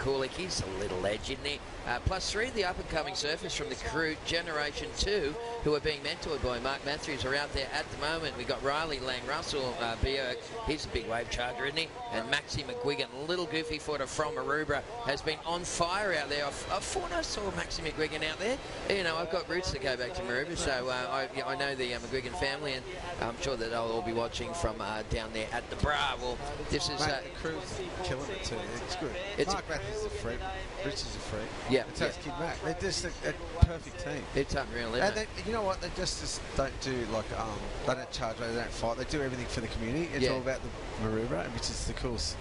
Kulik. He's a little edge, isn't he? Plus 3 of the up-and-coming surfers from the crew, Generation 2, who are being mentored by Mark Matthews, are out there at the moment. We've got Riley Lang, Russell Bjerg. He's a big wave charger, isn't he? And Maxi McGuigan, little goofy footer from Maroubra, has been on fire out there. I thought I saw Maxi McGuigan out there. You know, I've got roots that go back to Maroubra, so I know the McGuigan family, and I'm sure that they'll all be watching from down there at the Bra. Well, this is... the crew's killing it too. It's good. Mark Matthews is a freak. Rich is a freak. Yeah. And so is Kid Mac. They're just a perfect team. It's unreal, isn't it? You know what? They just don't do like they don't charge, they don't fight. They do everything for the community. It's all about the Maroubra, which is the coolest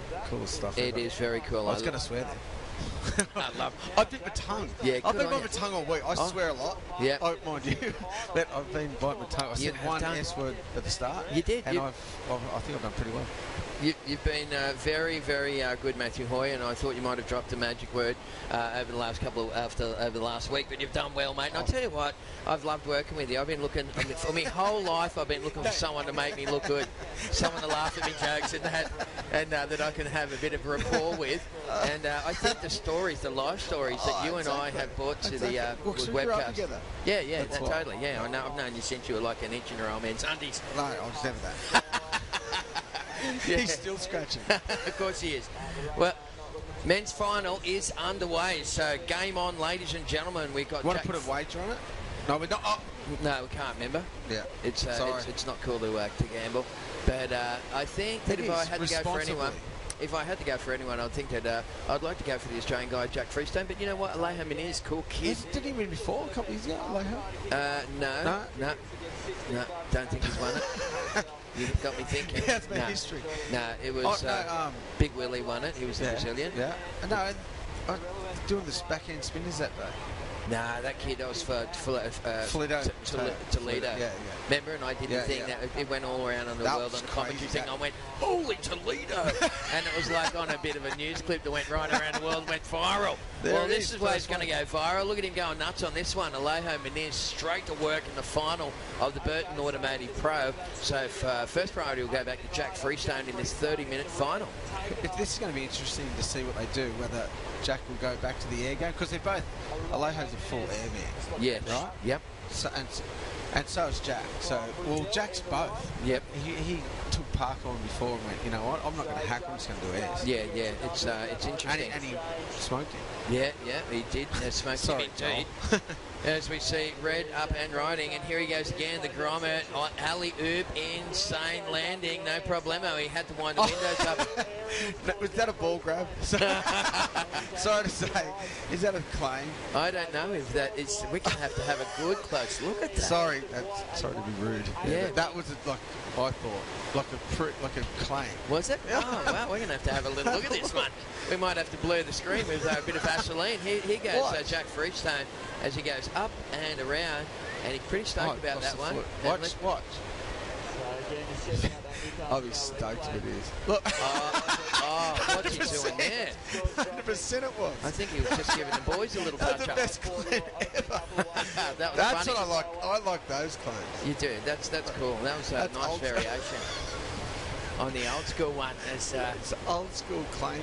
stuff. It is very cool. I was going to swear there. I bit my tongue. Yeah, I've been biting my tongue all week. I swear a lot. Yeah. Oh, mind you, but I've been biting my tongue. I said one S word at the start. You did. And I think I've done pretty well. You've been very, very good, Matthew Hoy, and I thought you might have dropped a magic word over the last over the last week, but you've done well, mate. And I'll tell you what, I've loved working with you. I've been looking for my whole life. I've been looking for someone to make me look good, someone to laugh at me jokes and that I can have a bit of rapport with. And I think the stories, the life stories that you and I have brought to the webcast. Yeah, totally. Yeah, I know. I've known you since you were like an inch in your old man's undies. No, I was never that. Yeah. He's still scratching. Of course he is. Well, men's final is underway. So game on, ladies and gentlemen. We've got. Want to put a wager on it? No, we're not. Oh. No, we can't. Remember? Yeah. It's not cool to gamble. But I think that if I had to go for anyone, I'd think that I'd like to go for the Australian guy, Jack Freestone. But you know what? Alejo Muniz, cool kid. Did he win before a couple of years ago, Alejo? No, don't think he's won it. You've got me thinking. Yeah, it's been history. No, it was Big Willie won it. He was the Brazilian. Yeah. No, doing this backhand spinners that day. Nah, that kid was for Toledo. Yeah. Remember, and I did the thing that it went all around on the world on the commentary thing. I went, holy Toledo! And it was like on a bit of a news clip that went right around the world and went viral. Well, this is where it's going to go viral. Look at him going nuts on this one. Alejo Muniz straight to work in the final of the Burton Automotive Pro. So first priority will go back to Jack Freestone in this 30-minute final. This is going to be interesting to see what they do, whether Jack will go back to the air game, because they're both. Alejo's a full airman. Yeah. Right? Yep. So, and so is Jack. So, well, Jack's both. Yep. He took Parker on before and went, you know what, I'm not going to hack, I'm just going to do airs. Yeah. It's interesting. And he smoked him. Yeah, he did. Smoked him indeed. As we see Red up and riding, and here he goes again, the Grommet, alley-oop, insane landing, no problemo. He had to wind the windows up. Was that a ball grab? Sorry to say, is that a claim? I don't know if that is. We're going to have a good close look at that. Sorry to be rude. Yeah. That was like, I thought, like a claim. Was it? Oh, wow, we're going to have a little look at this one. We might have to blur the screen with a bit of Vaseline. Here goes Jack Freestone as he goes up and around, and he's pretty stoked about that one. Watch. I'll be stoked if it is. Look. What's he doing there? 100% it was. I think he was just giving the boys a little touch up. That's the best claim ever. That's funny. What I like. I like those claims. You do. That's cool. That was a nice variation on the old school one. It's old school claiming.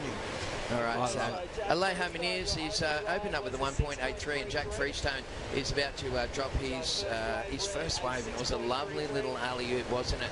All right, so Alejo Muniz, he's opened up with a 1.83, and Jack Freestone is about to drop his first wave, and it was a lovely little alley-oop, wasn't it?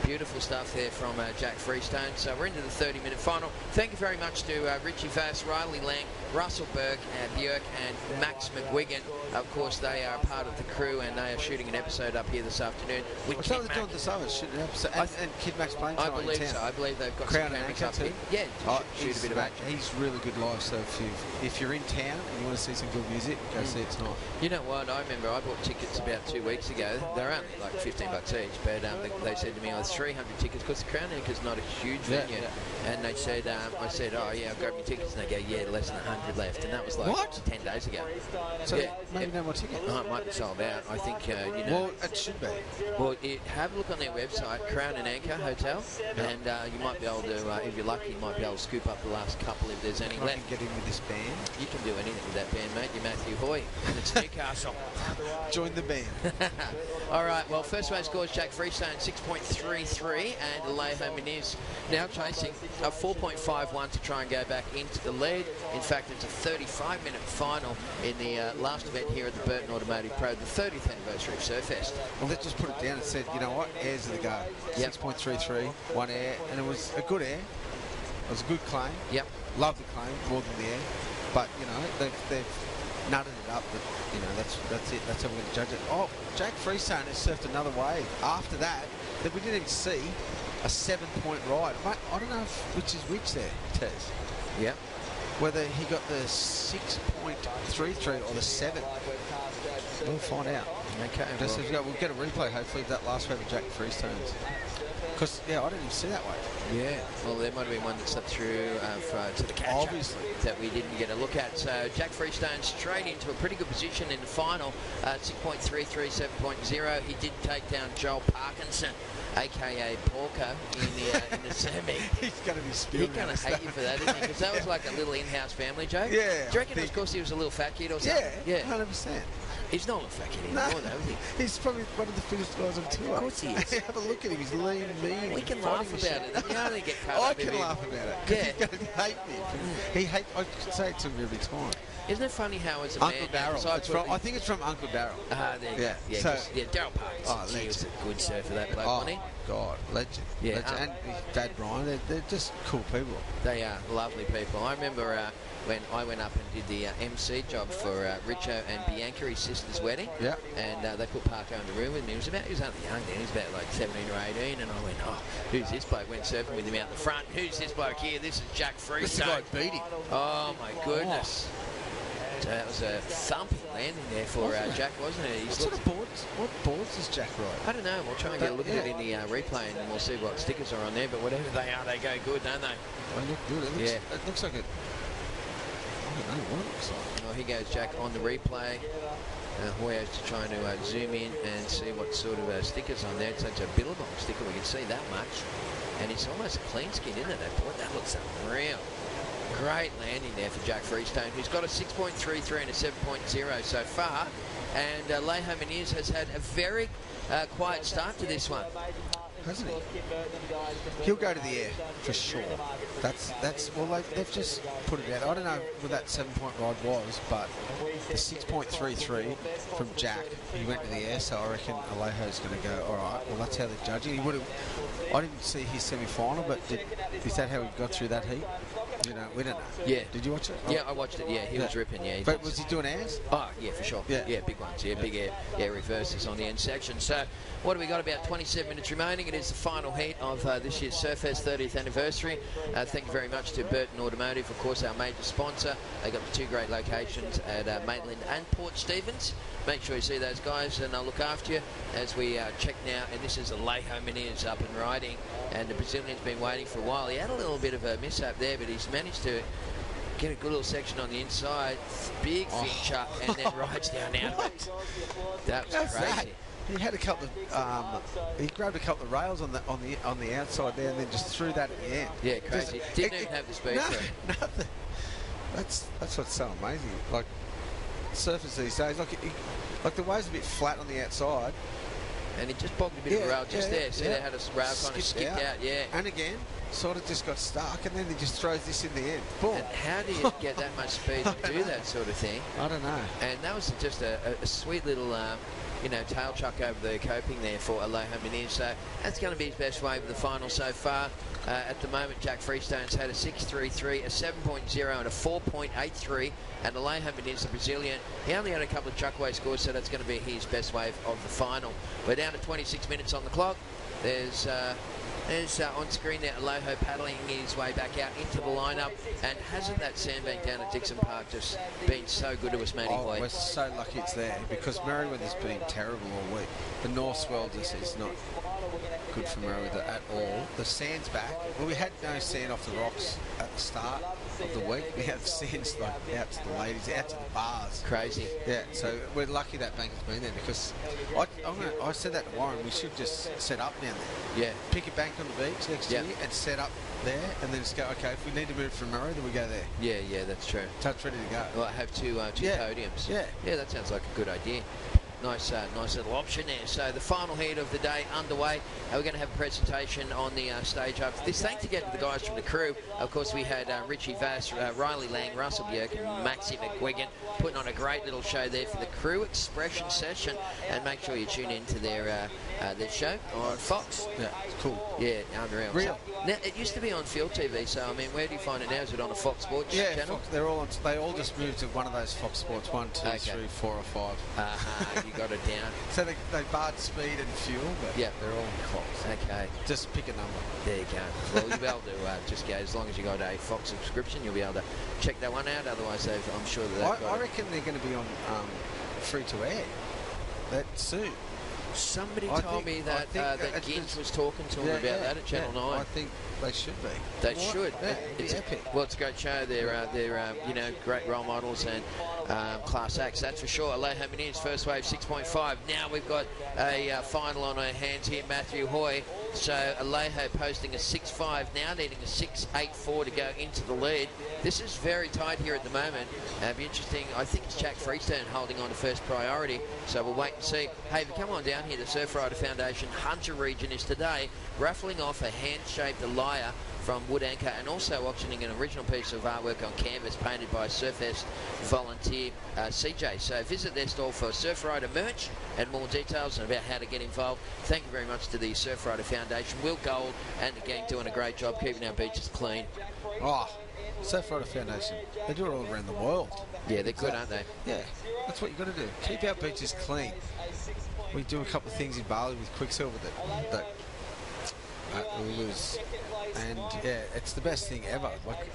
Beautiful stuff there from Jack Freestone. So we're into the 30-minute final. Thank you very much to Richie Fass, Riley Lang, Russell Bjerg, and Max McGuigan. Of course, they are part of the crew, and they are shooting an episode up here this afternoon with Kid Mac. Doing this over, shooting an episode, and Kid Mac's playing tonight. I believe so. I believe they've got Crown some cameras and up here. Yeah, shoot a bit of action. He's really good live, so if you're in town and you want to see some good music, go see it tonight. You know what? I remember I bought tickets about 2 weeks ago. They're only like $15 each, but they said to me, I was 300 tickets, because the Crown Anchor's not a huge venue. And they said, I said, oh yeah, I'll grab your tickets, and they go, yeah, less than 100 left, and that was like 10 days ago. So maybe no more tickets. Oh, it might be sold out. I think Well, it should be. Well, have a look on their website, Crown and Anchor Hotel, and you might be able to, if you're lucky, you might be able to scoop up the last couple if there's any left. I can get in with this band. You can do anything with that band, mate. You're Matthew Hoy, and it's Newcastle. Join the band. All right. Well, first wave scores Jack Freestone 6.3. 6.33, and Alejo Muniz now chasing a 4.51 to try and go back into the lead. In fact, it's a 35-minute final in the last event here at the Burton Automotive Pro, the 30th anniversary of Surfest. Well, let's just put it down and said, you know what, airs are the go. Yep. 6.33, one air, and it was a good air. It was a good claim. Yep. Love the claim more than the air. But, you know, they've nutted it up. But, you know, that's it. That's how we're going to judge it. Oh, Jack Freestone has surfed another wave. After that we didn't even see a 7-point ride. Mate, I don't know which is which there, Tez. Yep. Whether he got the 6.33 or the 7. We'll find out. Okay. We'll get a replay, hopefully, of that last wave of Jack Freestone's. Because, yeah, I didn't even see that wave. Yeah, well, there might have been one that slipped through to the catch Obviously. that we didn't get a look at. So Jack Freestone straight into a pretty good position in the final, 6.33, 7.0. He did take down Joel Parkinson, a.k.a. Porco, in the semi. He's going to be spewing. He's going to hate you for that, isn't he? Because that was like a little in-house family joke. Yeah. Do you reckon it's because he was a little fat kid or something? Yeah, 100%. He's not a fat kid anymore, though, is he? He's probably one of the fittest guys on tour. Of course he is. Have a look at him. He's lean, mean. We can laugh about it. You only get cut I up can laugh about it. Yeah. He's going to hate me. I say it to him every time. Isn't it funny how as a Uncle man... Darryl. I think it's from Uncle Darryl. There you go. Yeah, So, Daryl Parkinson. He was a good surfer, that bloke, wasn't he? God, legend. Yeah, legend. And his dad Brian, they're just cool people. They are lovely people. I remember when I went up and did the MC job for Richo and Bianca, his sister's wedding. Yeah. And they put Parko in the room with me. He was only young then. He was about like 17 or 18. And I went, oh, who's this bloke? Went surfing with him out the front. Who's this bloke here? This is Jack Freestone. This guy beat him. Oh, my goodness. So that was a thumping landing there for Jack, wasn't it? What boards does Jack ride? I don't know. We'll try and get a look at it in the replay, and we'll see what stickers are on there. But whatever they are, they go good, don't they? They look good. It looks like a... I don't know what it looks like. Well, here goes Jack on the replay. Hoyo's trying to zoom in and see what sort of stickers on there. It's such a Billabong sticker. We can see that much. And it's almost a clean skin, isn't it? That looks unreal. Great landing there for Jack Freestone, who's got a 6.33 and a 7.0 so far. And Alejo Muniz has had a very quiet start to this one. Hasn't he? He'll go to the air for sure. Well, they've just put it out. I don't know what that 7-point ride was, but the 6.33 from Jack, he went to the air, so I reckon Alejo's going to go, all right, well, that's how they're judging. I didn't see his semi-final, but is that how he got through that heat? You know, we don't know. Yeah. Did you watch it? Yeah, I watched it. Yeah, he was ripping. Yeah. But was he doing airs? Oh, yeah, for sure. Yeah, big ones. Yeah, big air reverses on the end section. So, what do we got? About 27 minutes remaining. It is the final heat of this year's Surfest 30th anniversary. Thank you very much to Burton Automotive, of course, our major sponsor. They got the two great locations at Maitland and Port Stephens. Make sure you see those guys, and I'll look after you as we check now. And this is Alejo Muniz up and riding, and the Brazilian's been waiting for a while. He had a little bit of a mishap there, but he's managed to get a good little section on the inside. Big fin chuck, and then rides down out of it. That was crazy. He had a couple of, he grabbed a couple of rails on the outside there, and then just threw that at the end. Yeah, crazy. Didn't even have the speed for it. Nothing. That's what's so amazing. Like surfers these days, like the wave's a bit flat on the outside, and it just bogged a bit of a rail just there. See, they had a rail kind of skipped out. Yeah. And again, sort of just got stuck, and then he just throws this in the end. Boom. And how do you get that much speed to do that sort of thing? I don't know. And that was just a sweet little, tail chuck over the coping there for Alejo Muniz. So that's going to be his best wave of the final so far. At the moment, Jack Freestone's had a 6.33, a 7.0, and a 4.83. And Alejo Muniz, the Brazilian, he only had a couple of chuckaway scores, so that's going to be his best wave of the final. We're down to 26 minutes on the clock. There's on screen there Alejo paddling his way back out into the lineup. And hasn't that sandbank down at Dixon Park just been so good to us, Matty Boy? We're so lucky it's there, because Merriweather's been terrible all week. The north swell just is not good for Merriweather at all. The sand's back. Well, we had no sand off the rocks at the start of the week. We have sand like out to the ladies, out to the bars. Crazy. Yeah, so we're lucky that bank has been there, because I said that to Warren, we should just set up down there. Yeah. Pick a bank on the beach next year and set up there, and then just go, okay, if we need to move from Murray, then we go there. Yeah, that's true. So it's ready to go. Well, I have two podiums. Yeah, that sounds like a good idea. nice little option there. So the final heat of the day underway. We're going to have a presentation on the stage after this. Thanks again to the guys from the crew. Of course, we had Richie Vass, Riley Lang, Russell Bjerk, and Maxie McGuigan putting on a great little show there for the Crew Expression session. And make sure you tune in to their show on Fox. Yeah, it's cool. Yeah, unreal. Real. Now, it used to be on Field TV, so I mean, where do you find it now? Is it on a Fox Sports channel? Fox, they all just moved to one of those Fox Sports, 1, 2, 3, 4 or 5. You got it down. So they barred speed and fuel, but yeah, they're all Fox. Okay. Just pick a number. There you go. Well, you'll be able to just go, as long as you got a Fox subscription, you'll be able to check that one out. Otherwise, I'm sure that I reckon they're going to be on free to air. That soon. Somebody told me that Gins was talking to him about that at Channel 9. I think they should be. They should. Yeah, it's epic. Well, it's a great show. They're great role models and class acts, that's for sure. Alejo Muniz, first wave 6.5. Now we've got a final on our hands here, Matthew Hoy. So Alejo posting a 6.5 now, needing a 6.84 to go into the lead. This is very tight here at the moment. It'll be interesting. I think it's Jack Freestone holding on to first priority. So we'll wait and see. Hey, if you come on down here, the Surf Rider Foundation Hunter region is today raffling off a hand-shaped lyre from Wood Anchor and also auctioning an original piece of artwork on canvas painted by Surfest volunteer CJ. So visit their stall for Surf Rider merch and more details about how to get involved. Thank you very much to the Surf Rider Foundation, Will Gold and the gang doing a great job keeping our beaches clean. Oh, Surf Rider Foundation, they do it all around the world. Yeah, they're good, aren't they? Yeah, that's what you've got to do. Keep our beaches clean. We do a couple of things in Bali with Quicksilver that we lose. And yeah, it's the best thing ever. Like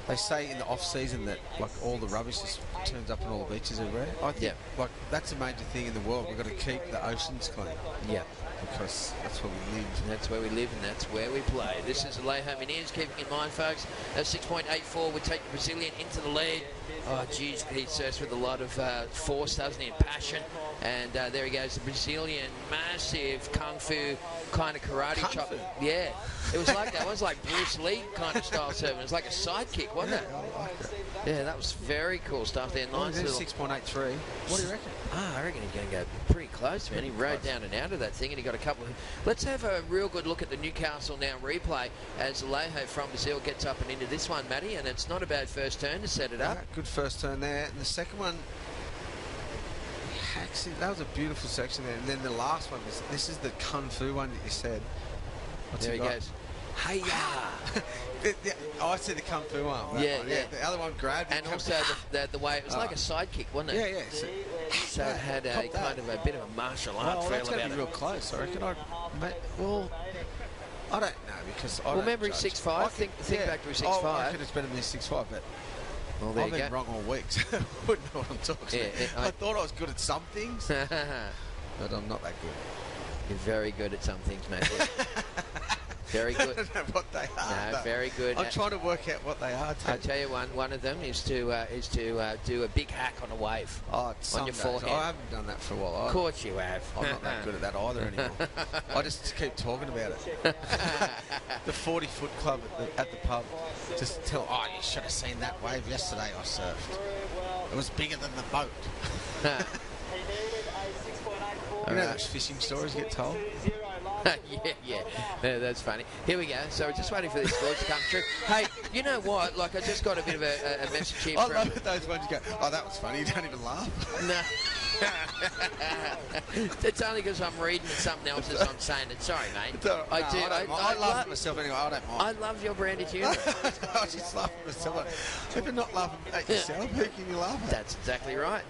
they say in the off season that like all the rubbish just turns up on all the beaches everywhere. I think like that's a major thing in the world. We've got to keep the oceans clean. Yeah. Because that's where we live. That's where we live and that's where we play. This is Alejo Muniz, keeping in mind, folks, at 6.84 would take the Brazilian into the lead. Oh, geez, he surfs with a lot of force, doesn't he, and passion. And there he goes, the Brazilian, massive kung fu kind of karate chop. Yeah, it was like that. It was like Bruce Lee kind of style surfing. It was like a sidekick, wasn't it? I like it. Yeah, that was very cool stuff there. Nice little 6.83. What do you reckon? I reckon he's going to go pretty close, man. He rode down and out of that thing, and he got a couple of... Let's have a real good look at the Newcastle now replay as Alejo from Brazil gets up and into this one, Matty, and it's not a bad first turn to set it up. Yeah, good first turn there. And the second one, actually, that was a beautiful section there. And then the last one, this is the Kung Fu one that you said. What's there he goes. Hey-ya! I said the Kung Fu one. Yeah. The other one grabbed and also the way it was like a sidekick, wasn't it? Yeah. So it had a kind of a bit of a martial art feel that's about going to be real close. I reckon I don't know because I remember he's 6'5". Think back to his 6'5". I reckon it's better than his 6'5", but I've been wrong all week, so I wouldn't know what I'm talking about. I thought I was good at some things, but I'm not that good. You're very good at some things, Matthew. Very good. I don't know what they are. No, very good. I'm trying to work out what they are. I'll tell you one of them is to do a big hack on a wave on your forehead. I haven't done that for a while. Of course you have. I'm not that good at that either anymore. I just keep talking about it. The 40-foot club at the pub. Just tell, you should have seen that wave yesterday I surfed. It was bigger than the boat. You know those fishing stories get told? yeah, that's funny. Here we go. So we're just waiting for these scores to come through. Hey, you know what? Like, I just got a bit of a message here. I love it, those ones you go, that was funny. You don't even laugh. No. It's only because I'm reading something else as I'm saying it. Sorry, mate. I laugh at myself anyway. I don't mind. I love your branded humour. I just laugh at myself. If you're not laughing at yourself, who can you laugh at? That's exactly right.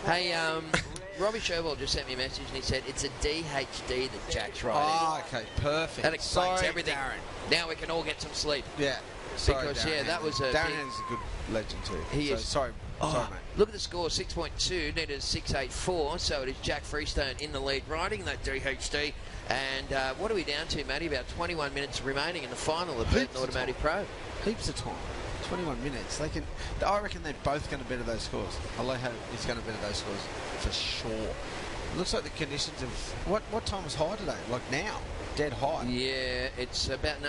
Hey, Robbie Sherwell just sent me a message and he said it's a DHD that Jack's riding. Oh, okay, perfect. That explains everything. Darren. Now we can all get some sleep. Yeah. Because Darren that was a... Darren is a good legend too. He is. Sorry, mate. Look at the score, 6.2, needed 6.84, so it is Jack Freestone in the lead, riding that DHD. And what are we down to, Matty? About 21 minutes remaining in the final of Burton Automotive Pro. Heaps of time. 21 minutes. I reckon they're both going to better those scores. Alejo is going to better those scores for sure. It looks like the conditions of... What time was high today? Like now? dead high. Yeah, it's about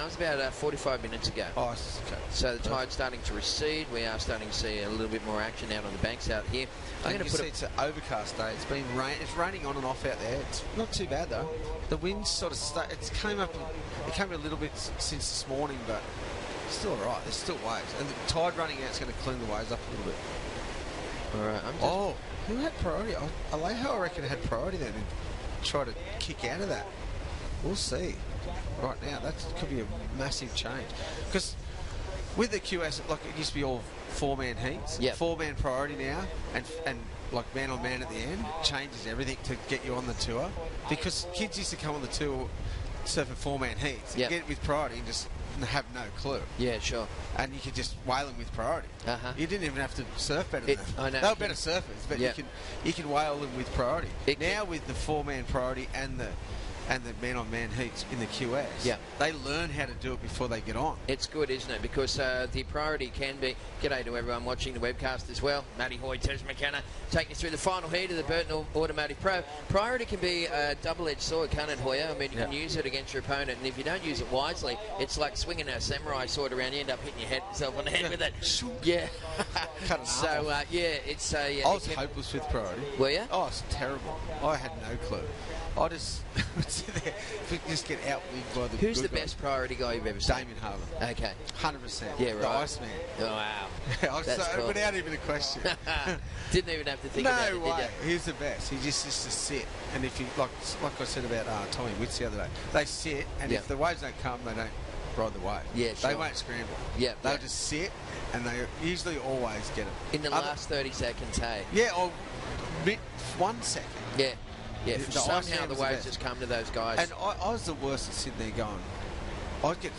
45 minutes ago. Oh, okay. So the tide's starting to recede. We are starting to see a little bit more action out on the banks out here. I'm going to put it's an overcast day. It's been it's raining on and off out there. It's not too bad though. The wind's sort of it came up a little bit since this morning, but it's still all right. There's still waves, and the tide running out is going to clean the waves up a little bit. All right. Who had priority? Alejo, I reckon, had priority then and try to kick out of that. We'll see. Right now, that could be a massive change. Because with the QS, like it used to be all 4-man heats. Yep. 4-man priority now, and like man on man at the end changes everything to get you on the tour. Because kids used to come on the tour surfing 4-man heats, yep. get it with priority and just have no clue. Yeah, sure. And you could just whale them with priority. You didn't even have to surf better than them. I know. They were better surfers, but yep. you can whale them with priority. Now with the 4-man priority and the man-on-man heats in the QS, yeah. they learn how to do it before they get on. It's good, isn't it? Because the priority can be... G'day to everyone watching the webcast as well. Matty Hoy, Tez McKenna, taking you through the final heat of the Burton Automotive Pro. Priority can be a double-edged sword, can't it, Hoya? I mean, you can use it against your opponent, and if you don't use it wisely, it's like swinging a samurai sword around. You end up hitting yourself on the head with it. Yeah. Cut it off. It's... I was hopeless with priority. Were you? Oh, it's terrible. I had no clue. I just sit there, just get outwigged by the Who's the best priority guy you've ever seen? Damien Harbour. Okay. 100%. Yeah, right. The Iceman. Oh, wow. Without even a question. Didn't even have to think about it, No way. did you? He's the best. He just used to sit. And if you, like I said about Tommy Witts the other day, they sit, and if the waves don't come, they don't ride the wave. Yeah, sure. They won't scramble. Yeah. They'll just sit, and they usually always get it. In the last 30 seconds, hey? Yeah, or 1 second. Yeah. Yeah, somehow the waves best. just come to those guys. And I was the worst at sitting there going, I'd get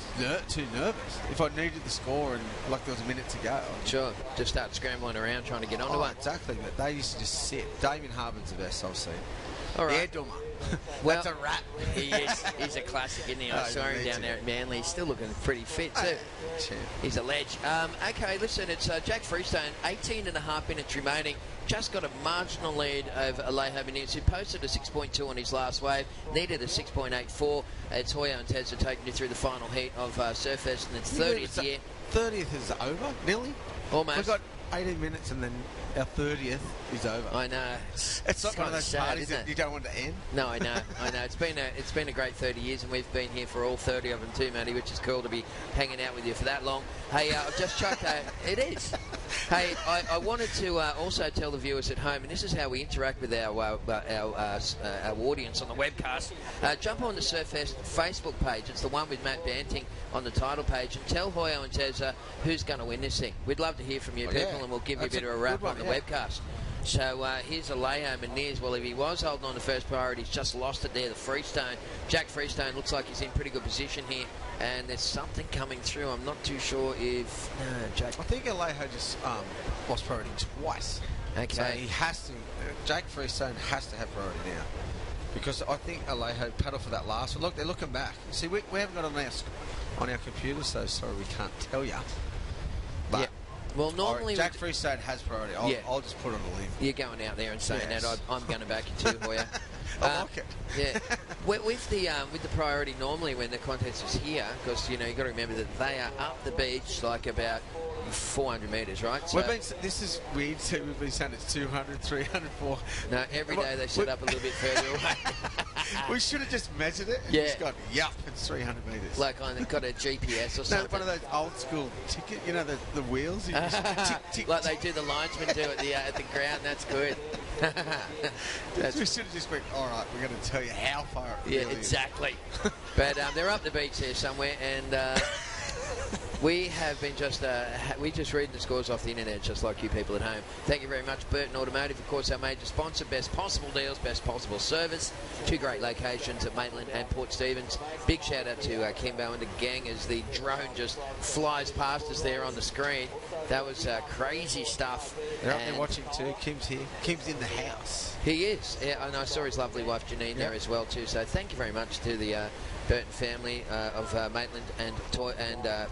too nervous if I needed the score and like there was a minute to go. Sure, just start scrambling around trying to get onto it. Exactly, but they used to just sit. Damien Harbour's the best I've seen. All right. Air Dummer. Well, that's a wrap. He is. He's a classic, isn't he? I saw him down there at Manly. He's still looking pretty fit too. He's a ledge. Okay, listen, it's Jack Freestone. 18 and a half minutes remaining. Just got a marginal lead over Alejo Muniz, who posted a 6.2 on his last wave. Needed a 6.84. It's Hoya and Tez are taking you through the final heat of Surfest, and it's 30th year. 30th is over, nearly. Almost. We've got 18 minutes and then our 30th is over. I know. It's not one of those sad, parties that you don't want to end. No, I know. It's been a great 30 years, and we've been here for all 30 of them too, Matty, which is cool to be hanging out with you for that long. Hey, I've just chucked it is. Hey, I wanted to also tell the viewers at home, and this is how we interact with our audience on the webcast. Jump on the Surfest Facebook page. It's the one with Matt Banting on the title page, and tell Hoyo and Tezza who's going to win this thing. We'd love to hear from you people, and we'll give you a bit of a wrap on the webcast. So here's Alejo Muniz. Well, if he was holding on to first priority, he's just lost it there, the Freestone. Jack Freestone looks like he's in pretty good position here, and there's something coming through. I'm not too sure if... Jack... I think Alejo just lost priority twice. Okay. So he has to... Jack Freestone has to have priority now. Because I think Alejo paddled for that last one. Look, they're looking back. See, we haven't got it on our computer, so sorry we can't tell you. But... Yeah. Well, normally... Jack Freestone has priority. I'll just put it on a limb. You're going out there and saying that. I'm going to back you too, Hoya. I like it. Yeah. with the priority, normally when the contest is here, because, you've got to remember that they are up the beach like about 400 metres, right? So this is weird, so we've been saying it's 200, 300, 400. No, every day they set up a little bit further away. We should have just measured it and just gone, it's 300 metres. Like I've got a GPS or something. No, one of those old school ticket, the wheels? You just tick, tick, like they do, the linesmen do at the ground. That's good. We should have just went, all right, we're going to tell you how far it really is. Exactly. But they're up the beach here somewhere, and we have been we just read the scores off the internet, just like you people at home. Thank you very much, Burton Automotive, of course, our major sponsor. Best possible deals, best possible service. Two great locations at Maitland and Port Stephens. Big shout out to Kimbo and the gang as the drone just flies past us there on the screen. That was crazy stuff. They're up there watching too. Kim's here. Kim's in the house. He is, and I saw his lovely wife Janine there as well too. So thank you very much to the Burton family of Maitland and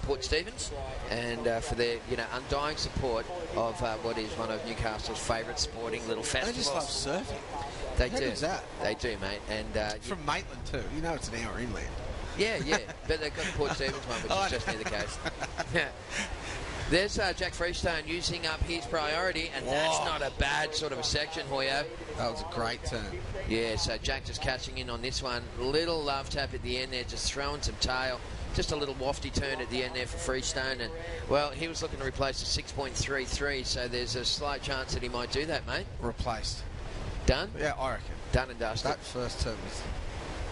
Port Stephens, and for their undying support of what is one of Newcastle's favourite sporting little festivals. They just love surfing. They How do. good's that? They do, mate. And from Maitland too. You know, it's an hour inland. Yeah, but they've got the Port Stephens one, which is just near the coast. There's Jack Freestone using up his priority, and that's not a bad sort of a section, Hoyo. That was a great turn. Yeah, so Jack just catching in on this one. Little love tap at the end there, just throwing some tail. Just a little wafty turn at the end there for Freestone. And, well, he was looking to replace the 6.33, so there's a slight chance that he might do that, mate. Replaced. Done? Yeah, I reckon. Done and dusted. That first turn was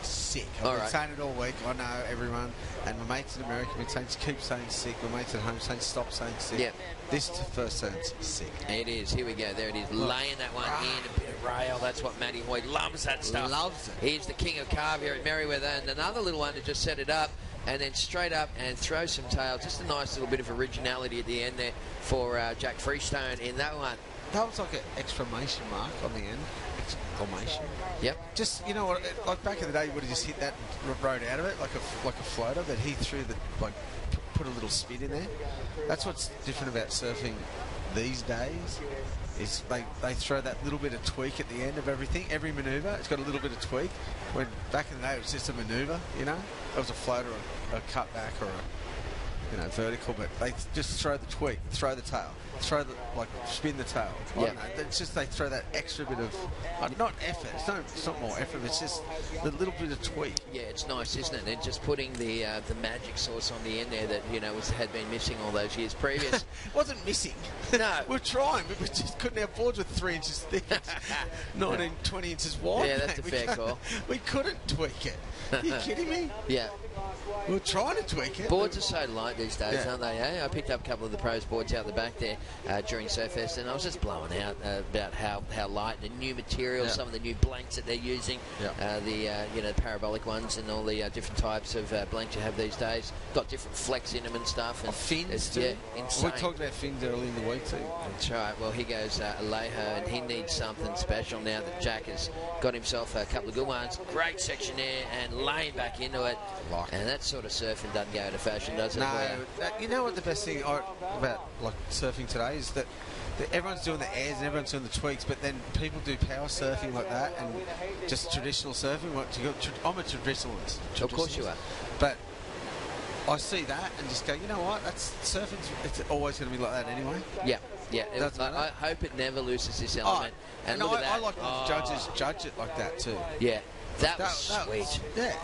sick. I've been saying it all week. I know everyone, and my mates in America have been saying, keep saying sick. My mates at home saying stop saying sick. Yep. This first turn's sick. It is. Here we go. There it is. Laying that one in, a bit of rail. That's what Matty Hoy loves, that stuff. Loves it. He's the king of carve here at Merriweather. And another little one to just set it up and then straight up and throw some tail. Just a nice little bit of originality at the end there for Jack Freestone in that one. That was like an exclamation mark on the end. Exclamation. Yep. Just, you know what, like back in the day, you would have just hit that and rode out of it like a floater, but he threw the, put a little spin in there. That's what's different about surfing these days, is they throw that little bit of tweak at the end of everything. Every manoeuvre, it's got a little bit of tweak. When back in the day, it was just a manoeuvre, you know? It was a floater, a cutback, or a vertical, but they just throw the tweak, throw the tail, spin the tail. I don't know. It's just they throw that extra bit of, not effort. It's not more effort. It's just the little bit of tweak. Yeah, it's nice, isn't it? And just putting the magic sauce on the end there that had been missing all those years previous. Wasn't missing. No, we're trying, but we just couldn't have boards with 3 inches thick, 19, 20 inches wide. Yeah, that's a fair call. We couldn't tweak it. Are you kidding me? Yeah. We're trying to tweak it. Boards are so light these days, aren't they? Eh? I picked up a couple of the pros boards out the back there during Surfest, and I was just blowing out about how light the new materials, some of the new blanks that they're using, the parabolic ones and all the different types of blanks you have these days. Got different flex in them and stuff. And fins too. Yeah, insane. We talked about fins early in the week too. That's right. Well, here goes Alejo, and he needs something special now that Jack has got himself a couple of good ones. Great section there, and laying back into it. And that sort of surfing doesn't go out of fashion, does it? No. You know what the best thing about surfing today is that everyone's doing the airs and everyone's doing the tweaks, but then people do power surfing like that and just traditional surfing. I'm a traditionalist. Of course you are. But I see that and just go, you know what? That's surfing. It's always going to be like that anyway. Yeah. I hope it never loses this element. And look at that. I like when judges judge it like that too. Yeah. That was sweet. Yeah.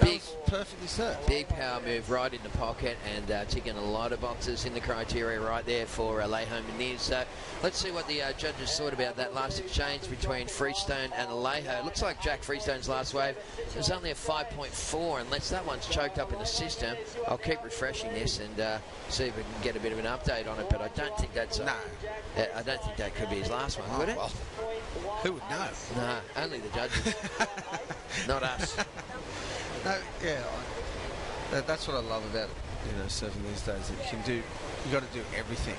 Big, perfectly served. Big power move right in the pocket and ticking a lot of boxes in the criteria right there for Alejo Muniz. So let's see what the judges thought about that last exchange between Freestone and Alejo. Looks like Jack Freestone's last wave was only a 5.4, unless that one's choked up in the system. I'll keep refreshing this and see if we can get a bit of an update on it, but I don't think that's... I don't think that could be his last one, would it? Well, who would know? No, only the judges. Not us. No, yeah, that's what I love about surfing these days. That you got to do everything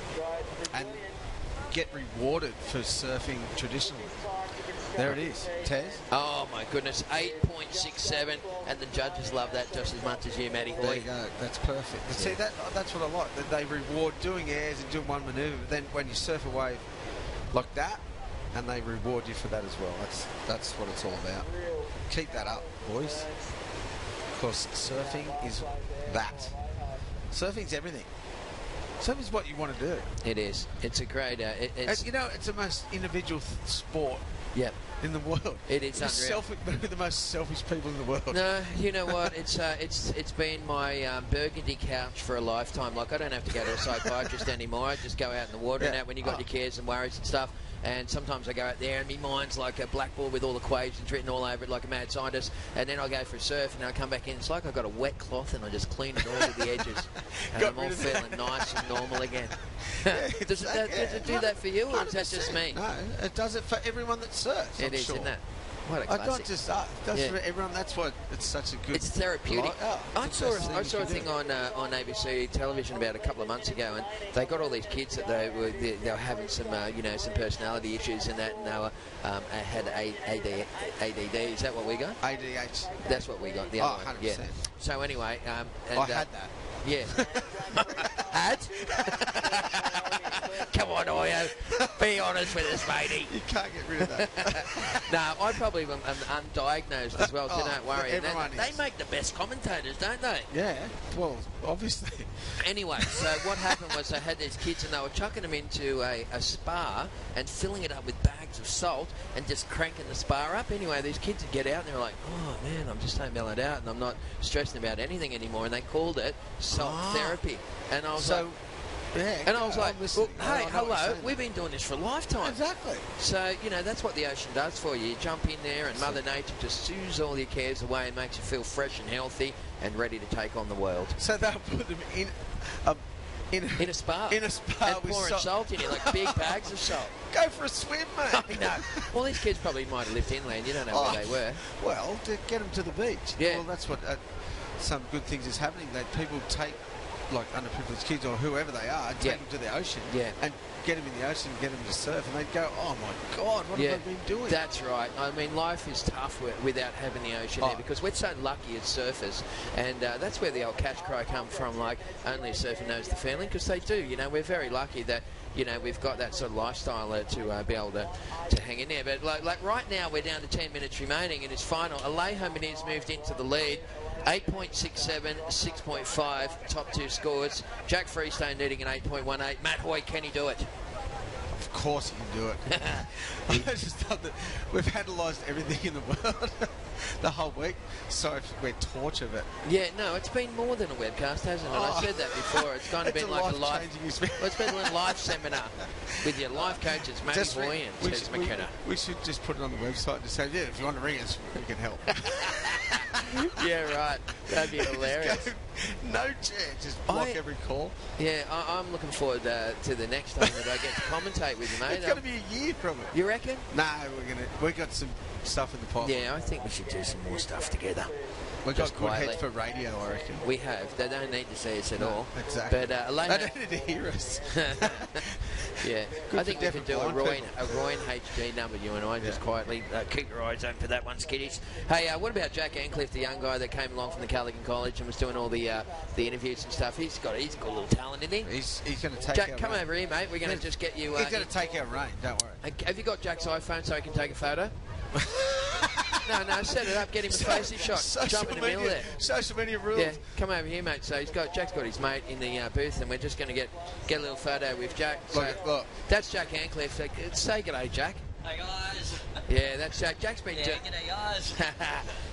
and get rewarded for surfing traditionally. There it is, Tez. Oh my goodness, 8.67, and the judges love that just as much as you, Matty Hoy. There you go, that's perfect. But see, that's what I like. That they reward doing airs and doing one manoeuvre. But then when you surf a wave like that, and they reward you for that as well. That's what it's all about. Keep that up, boys. Because surfing is that. Surfing's everything. Surfing's what you want to do. It is. It's a great... it's the most individual sport in the world. It is unreal. We're the most selfish people in the world. No, you know what? It's been my burgundy couch for a lifetime. Like, I don't have to go to a psychiatrist anymore. I just go out in the water and out when you got your cares and worries and stuff. And sometimes I go out there and my mind's like a blackboard with all the equations written all over it like a mad scientist. And then I go for a surf and I come back in. It's like I've got a wet cloth and I just clean it all to the edges. And I'm all feeling nice and normal again. Does it do that for you, or is that just me? No, it does it for everyone that surfs. It is, isn't it? What a classic. Not just us. That's for everyone. That's why it's such a good... It's therapeutic. I saw a thing on ABC television about a couple of months ago, and they got all these kids that they were having some some personality issues and that, and they were had ADD. Is that what we got? ADH. That's what we got. The other 100%. one. Yeah. So anyway, and, I had that. Yeah. Had? Come on, Io. Be honest with us, matey. You can't get rid of that. No, I probably am undiagnosed as well, so don't worry. They make the best commentators, don't they? Yeah, well, obviously. Anyway, so what happened was they had these kids and they were chucking them into a spa and filling it up with bags of salt and just cranking the spa up. Anyway, these kids would get out and they were like, oh, man, I'm just so mellowed out and I'm not stressing about anything anymore. And they called it salt therapy. And I was like... Yeah, and I was like, well, hey, hello, we've been been doing this for a lifetime. Exactly. So, that's what the ocean does for you. You jump in there and Mother Nature just soothes all your cares away and makes you feel fresh and healthy and ready to take on the world. So they'll put them in a spa. In a spa and with pouring salt in it, like big bags of salt. Go for a swim, mate. I know. Well, these kids probably might have lived inland. You don't know where they were. Well, to get them to the beach. Yeah. Well, that's what some good things is happening. That people take, like underprivileged kids or whoever they are, take them to the ocean and get them in the ocean, get them to surf, and they'd go, oh my God, what have I been doing? That's right. I mean, life is tough without having the ocean there because we're so lucky as surfers, and that's where the old catch cry comes from, like, only a surfer knows the feeling, because they do. We're very lucky that, we've got that sort of lifestyle to be able to hang in there. But, like right now, we're down to 10 minutes remaining in his final. Alejo Muniz moved into the lead. 8.67, 6.5, top two scores. Jack Freestone needing an 8.18. Matt Hoy, can he do it? Of course he can do it. I just thought that we've analysed everything in the world the whole week. Sorry if we're tortured it. Yeah, no, it's been more than a webcast, hasn't it? I said that before. It's kind of been like a live... Well, it's been a live seminar with your life coaches, Matty Hoy and Tess McKenna. We should just put it on the website and just say, if you want to ring us, we can help. Yeah, right. That'd be hilarious. No chance. Just block every call. Yeah, I'm looking forward to the next time that I get to commentate with you, mate. It's going to be a year from it. You reckon? No, we got some stuff in the pipeline. Yeah, I think we should do some more stuff together. We've got good heads for radio, I reckon. We have. They don't need to see us at all. Exactly. But they don't need to hear us. Yeah. I think we could do a Royan HG number, you and I, just quietly. Keep your eyes open for that one, Skitties. Hey, what about Jack Ancliffe, the young guy that came along from the Callaghan College and was doing all the interviews and stuff? He's got a little talent, isn't he? He's going to take Jack, come over here, mate. We're going to just get you... he's going to take our reign, don't worry. Have you got Jack's iPhone so I can take a photo? No, set it up, get him a facey shot, jump in the middle there. Social media rules. Yeah, come over here, mate. So Jack's got his mate in the booth, and we're just going to get a little photo with Jack. So look. That's Jack Ancliffe. So, say g'day, Jack. Hey guys. Yeah, that's Jack. Jack's been g'day guys.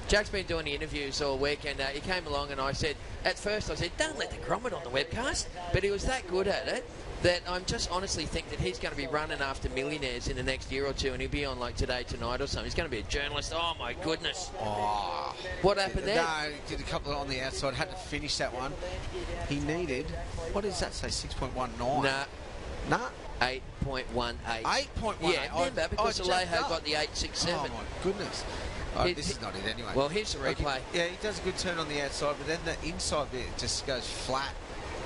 Jack's been doing the interviews all week, and he came along, and I said, don't let the grommet on the webcast, but he was that good at it that I'm just honestly think that he's going to be running after millionaires in the next year or two, and he'll be on like Today Tonight or something. He's going to be a journalist. Oh my goodness! Oh, what happened there? No, he did a couple on the outside. Had to finish that one. He needed, what does that say? 6.19. Nah. 8.18. 8.18. Yeah, remember because Alejo got the 8.67. Oh my goodness. This is not it anyway. Well, here's the replay. Yeah, he does a good turn on the outside, but then the inside bit just goes flat,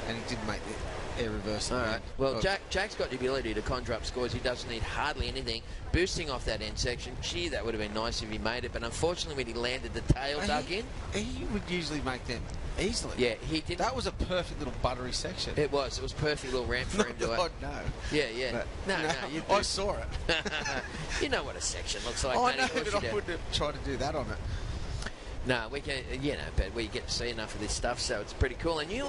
and he didn't make the air reverse. All right. Well, Jack's got the ability to conjure up scores. He doesn't need hardly anything. Boosting off that end section, gee, that would have been nice if he made it. But unfortunately, when he landed the tail dug in, he would usually make them easily. Yeah, he did. That was a perfect little buttery section. It was. It was a perfect little ramp for him to it. No. Yeah. No. I saw it. You know what a section looks like. I know, but I wouldn't have tried to do that on it. No, we can, but we get to see enough of this stuff, so it's pretty cool. And you